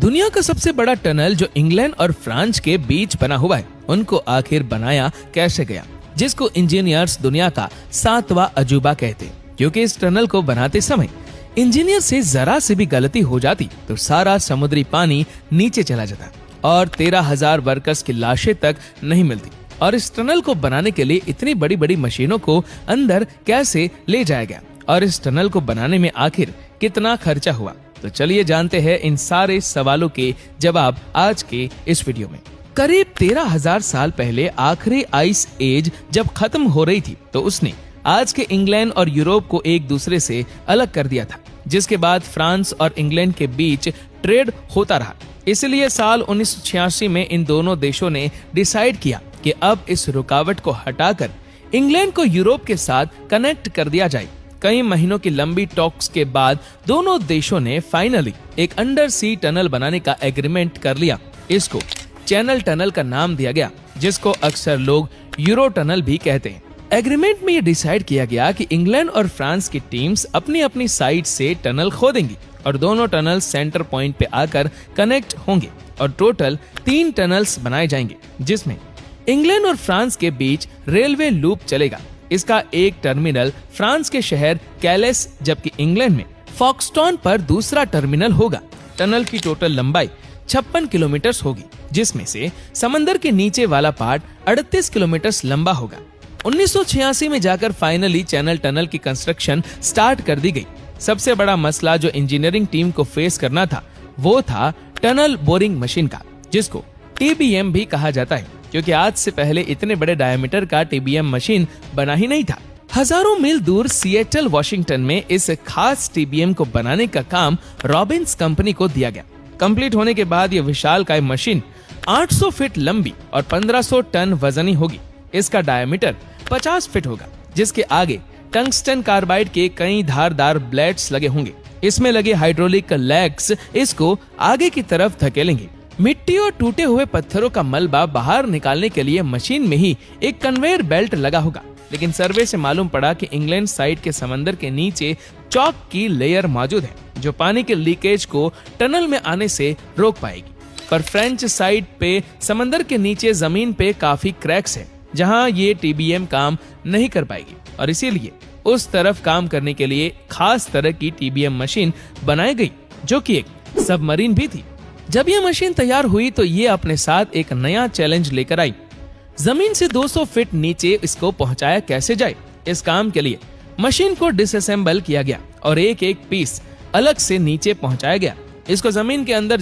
दुनिया का सबसे बड़ा टनल जो इंग्लैंड और फ्रांस के बीच बना हुआ है, उनको आखिर बनाया कैसे गया, जिसको इंजीनियर्स दुनिया का 7वां अजूबा कहते हैं। क्योंकि इस टनल को बनाते समय इंजीनियर से जरा से भी गलती हो जाती तो सारा समुद्री पानी नीचे चला जाता और 13,000 वर्कर्स की लाशें तक नहीं मिलती। और इस टनल को बनाने के लिए इतनी बड़ी बड़ी मशीनों को अंदर कैसे ले जाया गया और इस टनल को बनाने में आखिर कितना खर्चा हुआ, तो चलिए जानते हैं इन सारे सवालों के जवाब आज के इस वीडियो में। करीब 13,000 साल पहले आखिरी आइस एज जब खत्म हो रही थी तो उसने आज के इंग्लैंड और यूरोप को एक दूसरे से अलग कर दिया था, जिसके बाद फ्रांस और इंग्लैंड के बीच ट्रेड होता रहा। इसलिए साल 1986 में इन दोनों देशों ने डिसाइड किया कि अब इस रुकावट को हटाकर इंग्लैंड को यूरोप के साथ कनेक्ट कर दिया जाए। कई महीनों की लंबी टॉक्स के बाद दोनों देशों ने फाइनली एक अंडर सी टनल बनाने का एग्रीमेंट कर लिया। इसको चैनल टनल का नाम दिया गया, जिसको अक्सर लोग यूरो टनल भी कहते हैं। एग्रीमेंट में ये डिसाइड किया गया कि इंग्लैंड और फ्रांस की टीम्स अपनी अपनी साइड से टनल खोदेंगी और दोनों टनल सेंटर पॉइंट पे आकर कनेक्ट होंगे और टोटल 3 टनल्स बनाए जाएंगे, जिसमें इंग्लैंड और फ्रांस के बीच रेलवे लूप चलेगा। इसका एक टर्मिनल फ्रांस के शहर कैलेस जबकि इंग्लैंड में फॉक्सटॉन पर दूसरा टर्मिनल होगा। टनल की टोटल लंबाई 56 किलोमीटर होगी, जिसमें से समंदर के नीचे वाला पार्ट 38 किलोमीटर लंबा होगा। 1986 में जाकर फाइनली चैनल टनल की कंस्ट्रक्शन स्टार्ट कर दी गई। सबसे बड़ा मसला जो इंजीनियरिंग टीम को फेस करना था वो था टनल बोरिंग मशीन का, जिसको TBM भी कहा जाता है, क्योंकि आज से पहले इतने बड़े डायमीटर का TBM मशीन बना ही नहीं था। हजारों मील दूर सिएटल वाशिंगटन में इस खास TBM को बनाने का काम रॉबिन्स कंपनी को दिया गया। कंप्लीट होने के बाद यह विशालकाय मशीन 800 फीट लंबी और 1500 टन वजनी होगी। इसका डायमीटर 50 फीट होगा, जिसके आगे टंगस्टन कार्बाइड के कई धारदार ब्लेड्स लगे होंगे। इसमें लगे हाइड्रोलिक लेग्स इसको आगे की तरफ धकेलेंगे। मिट्टी और टूटे हुए पत्थरों का मलबा बाहर निकालने के लिए मशीन में ही एक कन्वेयर बेल्ट लगा होगा। लेकिन सर्वे से मालूम पड़ा कि इंग्लैंड साइड के समंदर के नीचे चॉक की लेयर मौजूद है, जो पानी के लीकेज को टनल में आने से रोक पाएगी। पर फ्रेंच साइड पे समंदर के नीचे जमीन पे काफी क्रैक्स है, जहां ये TBM काम नहीं कर पाएगी और इसीलिए उस तरफ काम करने के लिए खास तरह की TBM मशीन बनाई गई, जो कि एक सबमरीन भी थी। जब ये मशीन तैयार हुई तो ये अपने साथ एक नया चैलेंज लेकर आई। जमीन से 200 फीट नीचे इसको पहुंचाया कैसे जाए। इस काम के लिए मशीन को डिसअसेंबल किया गया और एक एक पीस अलग से नीचे पहुंचाया गया। इसको जमीन के अंदर